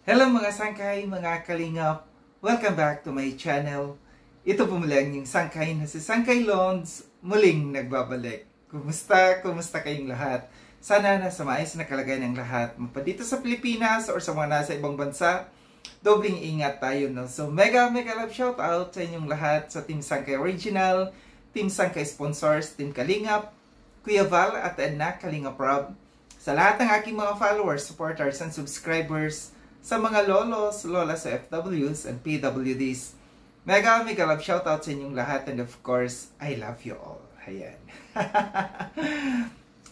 Hello mga sangkay, mga kalingap! Welcome back to my channel. Ito po muli ang inyong sangkay na si Sangkay Lons, muling nagbabalik. Kumusta? Kumusta kayong lahat? Sana nasa maayos na kalagayan ng lahat. Mapa dito sa Pilipinas or sa mga nasa ibang bansa, dobling ingat tayo, no? So mega love shout out sa inyong lahat, sa Team Sangkay Original, Team Sangkay Sponsors, Team Kalingap, Kuya Val at Edna Kalingap Rob, sa lahat ng aking mga followers, supporters, and subscribers, sa mga lolos, lolas, FWs, and PWDs. Mega love shoutout sa inyong lahat, and of course, I love you all. Ayan.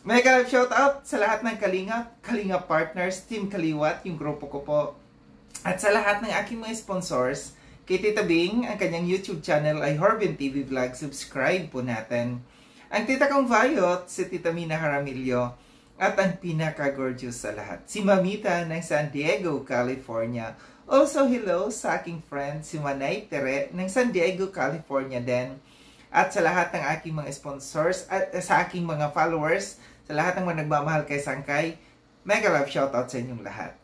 Mega love shoutout sa lahat ng Kalingap partners, Team Kaliwat, yung grupo ko po. At sa lahat ng aking mga sponsors, kay Tita Bing, ang kanyang YouTube channel ay Horbin TV Vlog. Subscribe po natin. Ang tita kong Vayot, si Tita Mina Jaramillo. At ang pinaka-gorgeous sa lahat, si Mamita ng San Diego, California. Also, hello sa aking friend, si Manay Tere ng San Diego, California din. At sa lahat ng aking mga sponsors at sa aking mga followers, sa lahat ng mga nagmamahal kay Sangkay, mega love shoutout sa inyong lahat.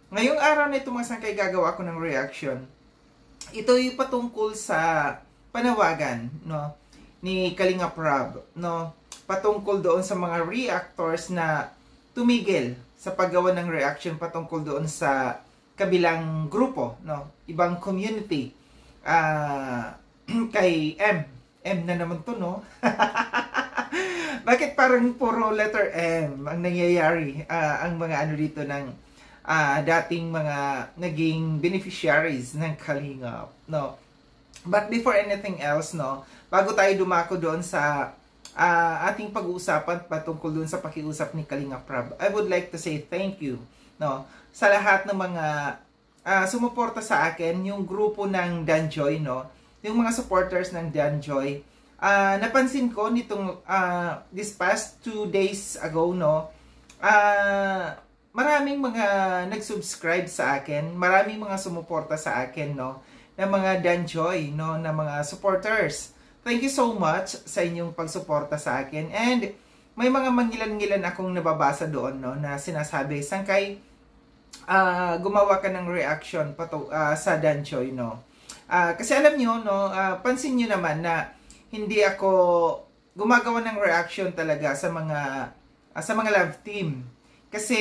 Ngayong araw na ito mga Sangkay, gagawa ko ng reaction. Ito ay patungkol sa panawagan, no, ni Kalingap Rob, no, patungkol doon sa mga reactors na tumigil sa paggawa ng reaction patungkol doon sa kabilang grupo, no, ibang community. Kay M na naman to, no? Bakit parang puro letter M ang nangyayari? Ang mga ano dito ng dating mga naging beneficiaries ng Kalingap, no? But before anything else, no, bago tayo dumako doon sa ating pag-uusapan patungkol dun sa pakiusap ni Kalingap Rob, I would like to say thank you, no, sa lahat ng mga sumuporta sa akin, yung grupo ng Danjoy, no, yung mga supporters ng Danjoy. Napansin ko nitong this past 2 days ago, no, maraming mga nag-subscribe sa akin, maraming mga sumuporta sa akin, no, na mga Danjoy, no, na mga supporters. Thank you so much sa inyong pagsuporta sa akin. And may mga mangilan-ngilan akong nababasa doon, no, na sinasabi, Sangkay, gumawa ka ng reaction sa Danjoy, no. Kasi alam nyo, no, pansin nyo naman na hindi ako gumagawa ng reaction talaga sa mga love team. Kasi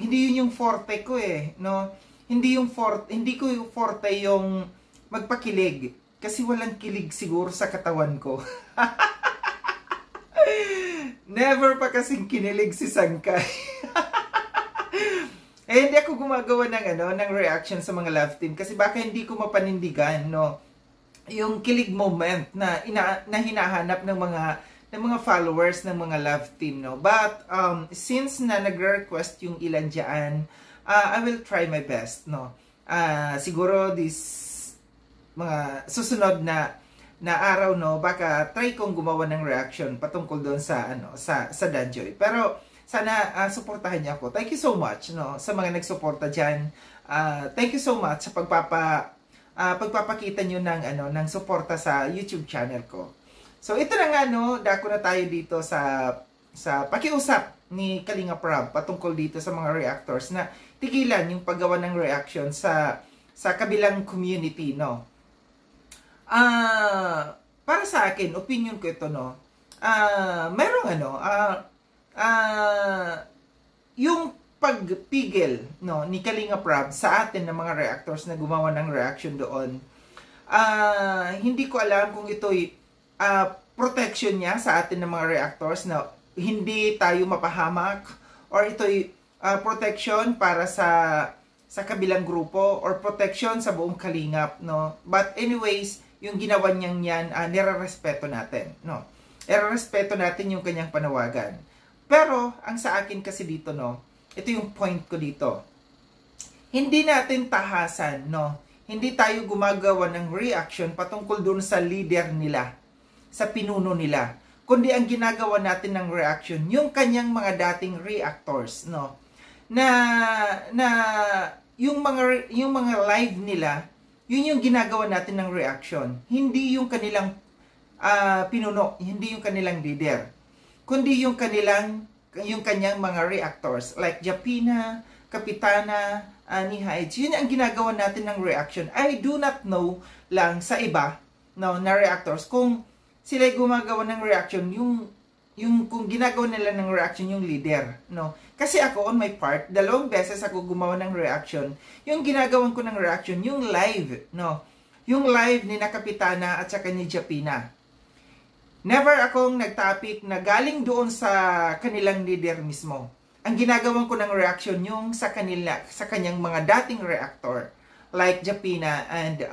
hindi yun yung forte ko eh, no. Hindi ko yung forte yung magpakilig. Kasi walang kilig siguro sa katawan ko. Never pa kasing kinilig si Sangkay. Hindi ako gumagawa ng reaction sa mga love team kasi baka hindi ko mapanindigan, no, yung kilig moment na hinahanap ng mga followers ng mga love team, no. But since na nagre-request yung ilan diyan, I will try my best, no. Siguro this mga susunod na araw, no, baka try kong gumawa ng reaction patungkol doon sa sa Danjoy. Pero sana suportahan niyo ako. Thank you so much, no, sa mga nagsuporta diyan. Thank you so much sa pagpapakita niyo ng suporta sa YouTube channel ko. So ito na nga, no, dako na tayo dito sa pakiusap ni Kalingap Rob patungkol dito sa mga reactors na tigilan yung paggawa ng reaction sa kabilang community, no. Para sa akin, opinion ko ito, no, merong yung pagpigil, no, ni Kalingap Rob sa atin ng mga reactors na gumawa ng reaction doon, hindi ko alam kung ito'y protection niya sa atin ng mga reactors na hindi tayo mapahamak, or ito'y protection para sa kabilang grupo, or protection sa buong Kalingap, no. But anyways, yung ginawa niyang yan, nire-respeto natin, no. Nire-respeto natin yung kanyang panawagan. Pero, ang sa akin kasi dito, no, ito yung point ko dito. Hindi natin tahasan, no. Hindi tayo gumagawa ng reaction patungkol doon sa leader nila, sa pinuno nila. Kundi ang ginagawa natin ng reaction, yung kanyang mga dating reactors, no. Na yung mga live nila, yun yung ginagawa natin ng reaction. Hindi yung kanilang pinuno, hindi yung kanilang leader, kundi yung kanyang mga reactors like Japina, Kapitana ni Hides. Yun ang ginagawa natin ng reaction. I do not know lang sa iba, no, na reactors kung sila gumagawa ng reaction, yung kung ginagawa nila ng reaction yung leader, no. Kasi ako on my part, 2 beses ako gumawa ng reaction. Yung ginagawan ko ng reaction, yung live, no. Yung live ni na Kapitana at saka ni Japina. Never akong nagtopic na galing doon sa kanilang leader mismo. Ang ginagawan ko ng reaction yung sa kanyang mga dating reactor like Japina and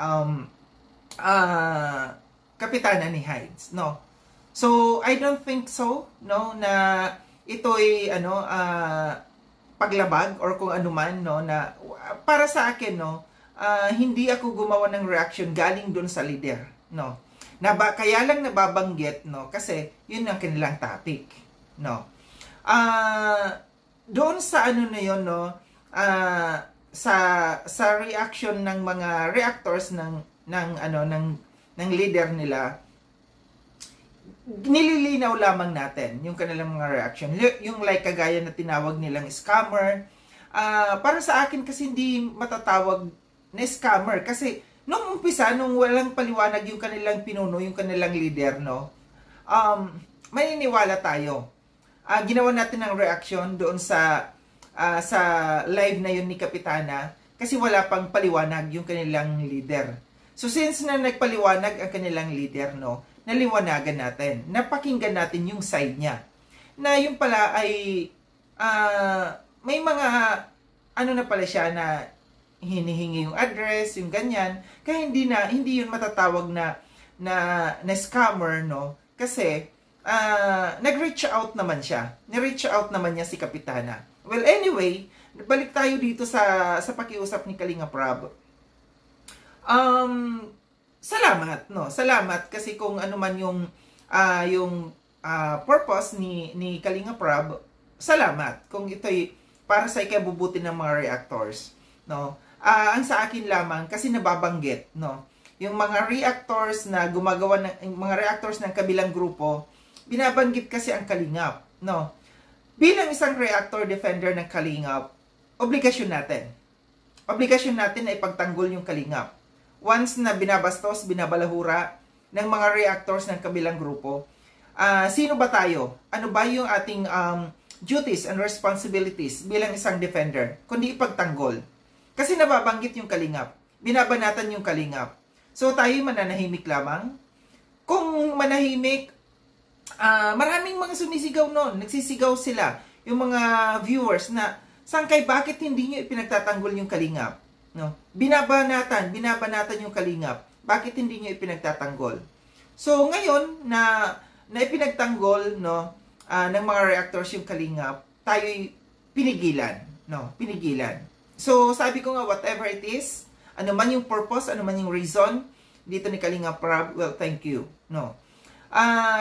Kapitana ni Hides, no. So I don't think so, no, na ito'y paglabag or kung ano man, no, na para sa akin, no, hindi ako gumawa ng reaction galing doon sa leader, no. Kaya lang nababanggit, no, kasi yun ang kanilang topic, no. Doon sa ano na yun, no, sa reaction ng mga reactors ng leader nila, nililinaw lamang natin yung kanilang mga reaction. Yung like kagaya na tinawag nilang scammer. Para sa akin kasi hindi matatawag na scammer kasi nung umpisa, nung walang paliwanag yung kanilang pinuno, yung kanilang leader, no, maniniwala tayo. Ginawa natin ng reaction doon sa live na yun ni Kapitana kasi wala pang paliwanag yung kanilang leader. So since na nagpaliwanag ang kanilang leader, no, naliwanagan natin, napakinggan natin yung side niya. Na yung pala ay may mga ano na pala siya na hinihingi yung address, yung ganyan. Kaya hindi yun matatawag na scammer, no? Kasi nag-reach out naman siya. Ni-reach out naman niya si Kapitana. Well, anyway, balik tayo dito sa pakiusap ni Kalinga Prab. Salamat, no? Salamat kasi kung ano man yung purpose ni Kalinga Prab, salamat. Kung ito'y para sa ikabubuti ng mga reactors, no? Ang sa akin lamang kasi nababanggit, no? Yung mga reactors na gumagawa ng mga reactors ng kabilang grupo, binabanggit kasi ang Kalingap, no? Bilang isang reactor defender ng Kalingap, obligasyon natin na ipagtanggol yung Kalingap. Once na binabastos, binabalahura ng mga reactors ng kabilang grupo, sino ba tayo? Ano ba yung ating duties and responsibilities bilang isang defender? Kundi ipagtanggol. Kasi nababanggit yung Kalingap. Binabanatan yung Kalingap. So tayo mananahimik lamang. Kung manahimik, maraming mga sumisigaw noon. Nagsisigaw sila. Yung mga viewers na, Sangkay, bakit hindi nyo ipinagtatanggol yung Kalingap? No? Binabanatan yung Kalingap. Bakit hindi nyo ipinagtatanggol? So ngayon na ipinagtanggol, no, ng mga reactors yung Kalingap, tayo'y pinigilan, no? Pinigilan. So sabi ko nga, whatever it is, ano man yung purpose, ano man yung reason dito ni Kalinga Prab, well, thank you, no.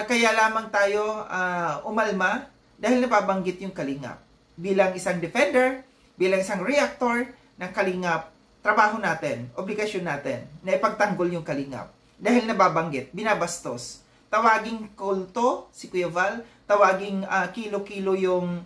Kaya lamang tayo umalma dahil nababanggit yung Kalingap. Bilang isang defender, bilang isang reactor ng Kalingap, trabaho natin, obligasyon natin na ipagtanggol yung Kalingap. Dahil nababanggit, binabastos. Tawaging kulto, si Kuya Val, tawaging kilo-kilo yung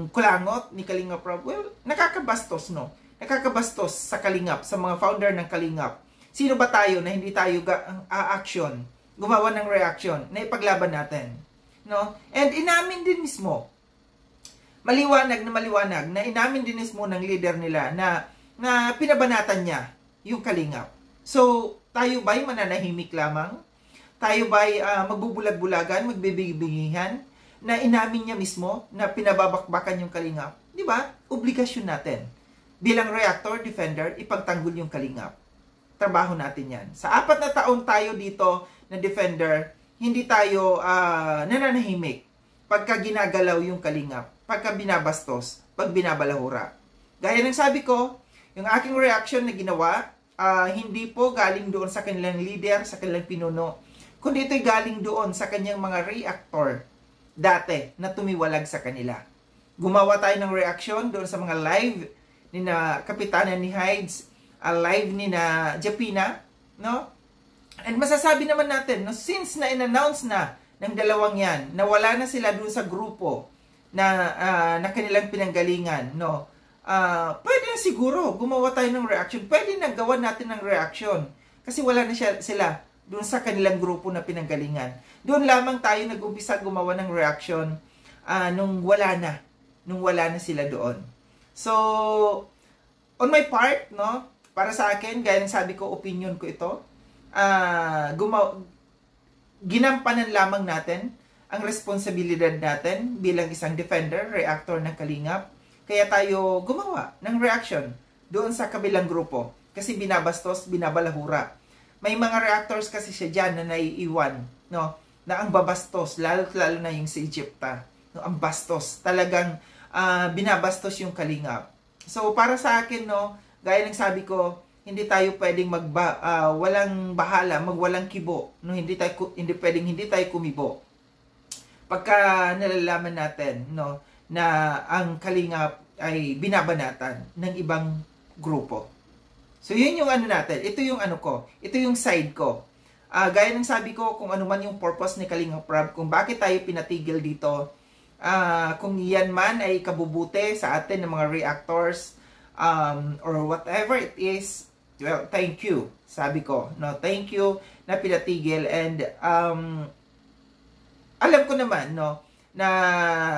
kulangot ni Kalinga Prab. Well, nakakabastos, no? Nakakabastos sa Kalingap, sa mga founder ng Kalingap. Sino ba tayo na hindi tayo action, gumawa ng reaction na ipaglaban natin? No? And inamin din mismo, maliwanag na inamin din mismo ng leader nila na pinabanatan niya yung Kalingap. So, tayo ba'y mananahimik lamang? Tayo ba'y magbubulag-bulagan, magbibigihan na inamin niya mismo na pinababakbakan yung Kalingap? Di ba? Obligasyon natin. Bilang reactor defender, ipagtanggol yung Kalingap. Trabaho natin yan. Sa 4 na taon tayo dito na defender, hindi tayo nananahimik pagka ginagalaw yung Kalingap, pagka binabastos, pag binabalahura. Gaya ng sabi ko, yung aking reaction na ginawa, hindi po galing doon sa kanilang leader, sa kanilang pinuno, kundi ito'y galing doon sa kanyang mga reactor dati na tumiwalag sa kanila. Gumawa tayo ng reaction doon sa mga live ni na Kapitana ni Hides, live ni na Japina, no? And masasabi naman natin, no, since na in-announce na ng dalawang yan, na wala na sila doon sa grupo na kanilang pinanggalingan, no? Pwede na siguro gumawa tayo ng reaction. Pwede na gawan natin ng reaction. Kasi wala na sila doon sa kanilang grupo na pinanggalingan. Doon lamang tayo nag-umpisa gumawa ng reaction nung wala na sila doon. So, on my part, no, para sa akin, gaya ng sabi ko, opinion ko ito, ginampanan lamang natin ang responsibilidad natin bilang isang defender, reactor ng Kalingap. Kaya tayo gumawa ng reaction doon sa kabilang grupo. Kasi binabastos, binabalahura. May mga reactors kasi siya dyan na naiiwan, no, na ang babastos, lalo na yung si Egypta. No, ang bastos. Talagang binabastos yung Kalingap. So, para sa akin, no, gaya ng sabi ko, hindi tayo pwedeng walang bahala, magwalang kibo. No, hindi tayo kumibo. Pagka nalalaman natin, no, na ang Kalingap ay binabanatan ng ibang grupo. So, yun yung ano natin. Ito yung ano ko. Ito yung side ko. Gaya ng sabi ko, kung ano man yung purpose ni Kalingap Rab, kung bakit tayo pinatigil dito, kung yan man ay kabubuti sa atin ng mga reactors, or whatever it is, well, thank you. Sabi ko, no, thank you na pinatigil. And, alam ko naman, no, na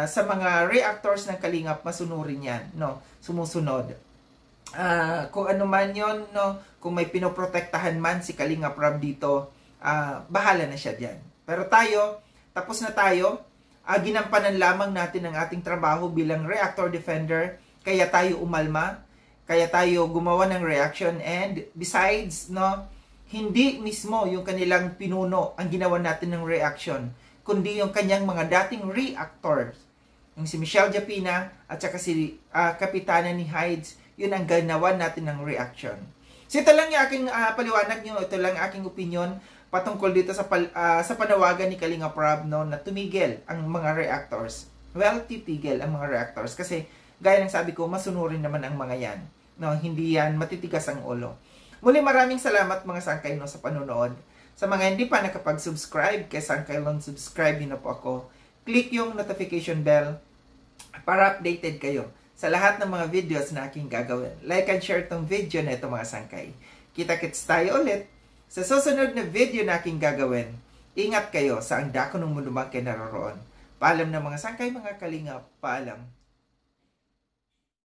sa mga reactors ng Kalingap, masunurin yan, no, sumusunod. Kung ano man yon, no, kung may pinoprotektahan man si Kalingap Rab dito, bahala na siya diyan. Pero tayo, tapos na tayo, ginampanan lamang natin ang ating trabaho bilang reactor defender, kaya tayo umalma, kaya tayo gumawa ng reaction, and besides, no, hindi mismo yung kanilang pinuno ang ginawa natin ng reaction, kundi yung kanyang mga dating reactors, yung si Michelle Japina at saka si Kapitana ni Hides, yun ang ganawan natin ng reaction. So ito lang yung aking paliwanag nyo, ito lang aking opinion patungkol dito sa panawagan ni Kalingap Rab, no, na tumigil ang mga reactors. Well, titigil ang mga reactors kasi gaya ng sabi ko, masunurin naman ang mga yan. No, hindi yan matitigas ang ulo. Muli maraming salamat mga sangkay, no, sa panonood. Sa mga hindi pa nakapag-subscribe kay Sangkay Lon, subscribe na po ako. Click yung notification bell para updated kayo sa lahat ng mga videos na aking gagawin. Like and share tong video na ito mga sangkay. Kita-kits tayo ulit sa susunod na video na aking gagawin. Ingat kayo sa ang dako ng mundo bang kinaroroon. Paalam na mga sangkay, mga Kalingap. Paalam.